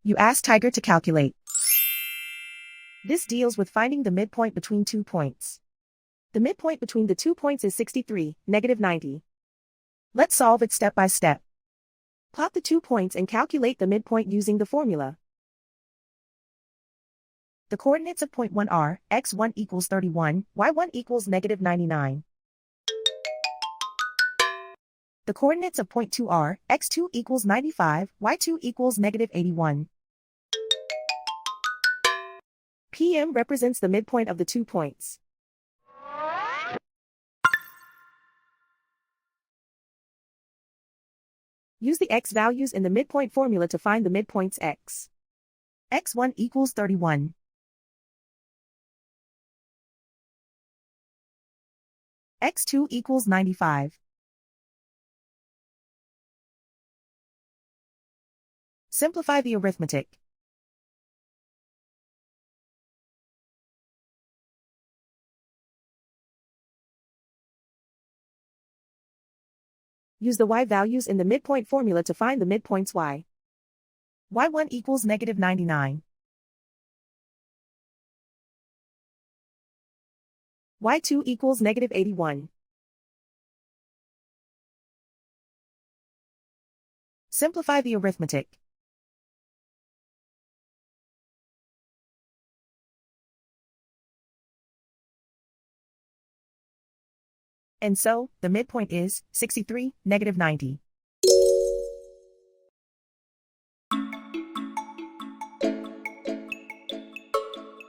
You ask Tiger to calculate. This deals with finding the midpoint between 2 points. The midpoint between the 2 points is 63, -90. Let's solve it step by step. Plot the 2 points and calculate the midpoint using the formula. The coordinates of point 1 are, x1 equals 31, y1 equals -99. The coordinates of point 2 are, x2 equals 95, y2 equals -81. PM represents the midpoint of the 2 points. Use the x values in the midpoint formula to find the midpoints x. x1 equals 31. x2 equals 95. Simplify the arithmetic. Use the y values in the midpoint formula to find the midpoints y. y1 equals -99. y2 equals -81. Simplify the arithmetic. And so, the midpoint is 63, -90.